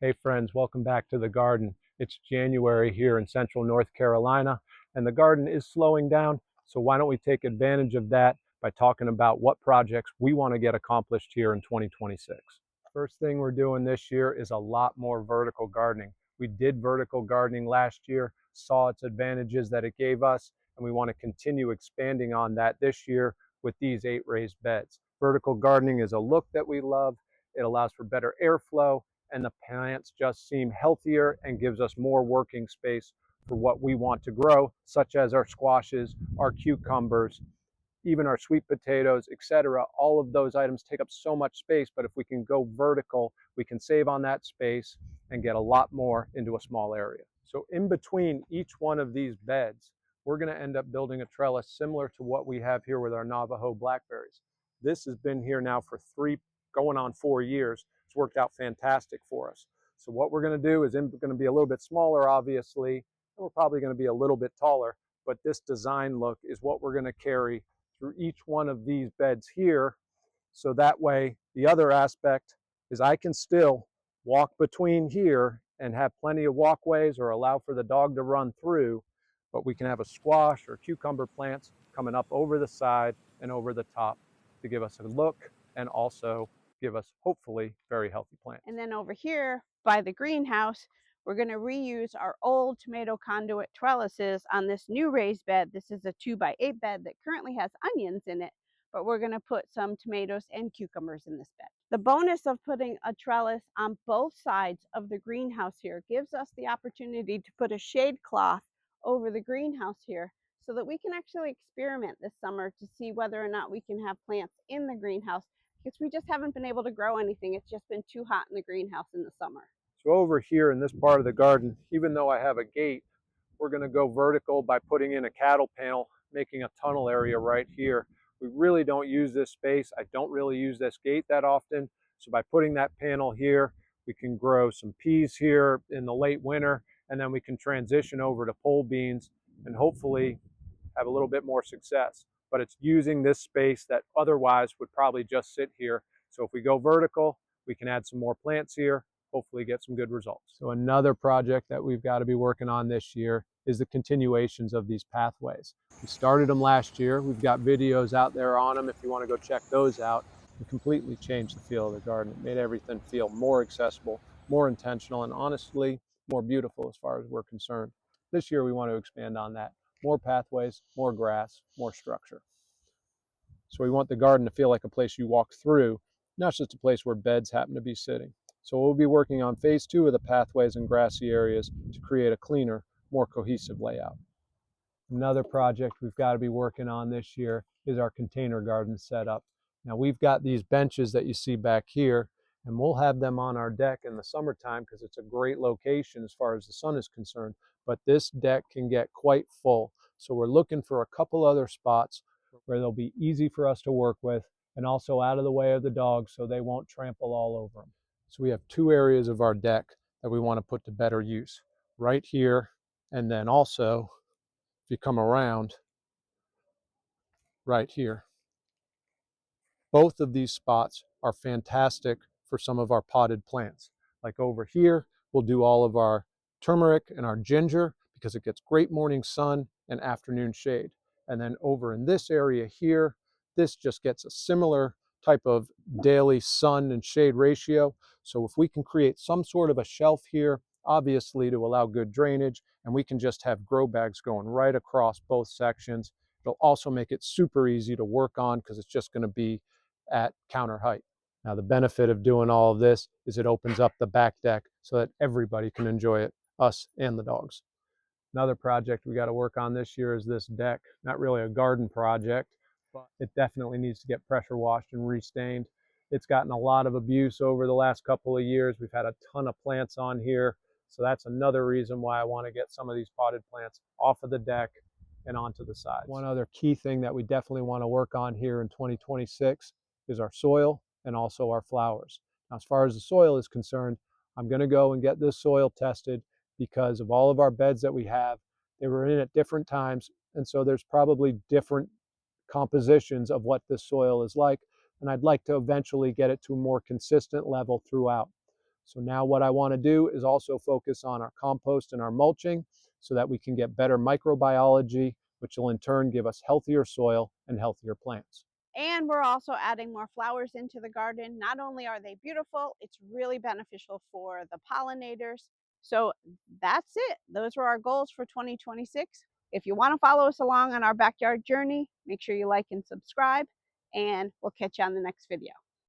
Hey friends, welcome back to the garden. It's January here in central North Carolina, and the garden is slowing down. So why don't we take advantage of that by talking about what projects we want to get accomplished here in 2026. First thing we're doing this year is a lot more vertical gardening. We did vertical gardening last year, saw its advantages that it gave us, and we want to continue expanding on that this year with these 8 raised beds. Vertical gardening is a look that we love. It allows for better airflow, and the plants just seem healthier and gives us more working space for what we want to grow, such as our squashes, our cucumbers, even our sweet potatoes, etc. All of those items take up so much space, but if we can go vertical, we can save on that space and get a lot more into a small area. So in between each one of these beds, we're going to end up building a trellis similar to what we have here with our Navajo blackberries. This has been here now for 3 going on 4 years. It's worked out fantastic for us. So what we're going to do is going to be a little bit smaller, obviously, and we're probably going to be a little bit taller, but this design look is what we're going to carry through each one of these beds here. So that way, the other aspect is I can still walk between here and have plenty of walkways or allow for the dog to run through, but we can have a squash or cucumber plants coming up over the side and over the top to give us a look and also give us, hopefully, very healthy plants. And then over here by the greenhouse, we're going to reuse our old tomato conduit trellises on this new raised bed. This is a 2x8 bed that currently has onions in it, but we're going to put some tomatoes and cucumbers in this bed. The bonus of putting a trellis on both sides of the greenhouse here gives us the opportunity to put a shade cloth over the greenhouse here so that we can actually experiment this summer to see whether or not we can have plants in the greenhouse, because we just haven't been able to grow anything. It's just been too hot in the greenhouse in the summer. So over here in this part of the garden, even though I have a gate, we're going to go vertical by putting in a cattle panel, making a tunnel area right here. We really don't use this space. I don't really use this gate that often. So by putting that panel here, we can grow some peas here in the late winter, and then we can transition over to pole beans and hopefully have a little bit more success. But it's using this space that otherwise would probably just sit here. So if we go vertical, we can add some more plants here, hopefully get some good results. So another project that we've got to be working on this year is the continuations of these pathways. We started them last year. We've got videos out there on them if you want to go check those out. We completely changed the feel of the garden. It made everything feel more accessible, more intentional, and honestly, more beautiful as far as we're concerned. This year we want to expand on that. More pathways, more grass, more structure. So we want the garden to feel like a place you walk through, not just a place where beds happen to be sitting. So we'll be working on phase 2 of the pathways and grassy areas to create a cleaner, more cohesive layout. Another project we've got to be working on this year is our container garden setup. Now we've got these benches that you see back here, and we'll have them on our deck in the summertime because it's a great location as far as the sun is concerned. But this deck can get quite full. So we're looking for a couple other spots where they'll be easy for us to work with and also out of the way of the dogs so they won't trample all over them. So we have 2 areas of our deck that we want to put to better use. Right here, and then also, if you come around, right here. Both of these spots are fantastic for some of our potted plants. Like over here, we'll do all of our turmeric and our ginger because it gets great morning sun and afternoon shade. And then over in this area here, this just gets a similar type of daily sun and shade ratio. So if we can create some sort of a shelf here, obviously to allow good drainage, and we can just have grow bags going right across both sections. It'll also make it super easy to work on because it's just going to be at counter height. Now the benefit of doing all of this is it opens up the back deck so that everybody can enjoy it, us and the dogs. Another project we got to work on this year is this deck. Not really a garden project, but it definitely needs to get pressure washed and restained. It's gotten a lot of abuse over the last couple of years. We've had a ton of plants on here. So that's another reason why I want to get some of these potted plants off of the deck and onto the sides. One other key thing that we definitely want to work on here in 2026 is our soil and also our flowers. Now, as far as the soil is concerned, I'm going to go and get this soil tested because of all of our beds that we have. They were in at different times, and so there's probably different compositions of what this soil is like, and I'd like to eventually get it to a more consistent level throughout. So now what I want to do is also focus on our compost and our mulching so that we can get better microbiology, which will in turn give us healthier soil and healthier plants. And we're also adding more flowers into the garden. Not only are they beautiful, it's really beneficial for the pollinators. So that's it. Those were our goals for 2026. If you want to follow us along on our backyard journey, make sure you like and subscribe, and we'll catch you on the next video.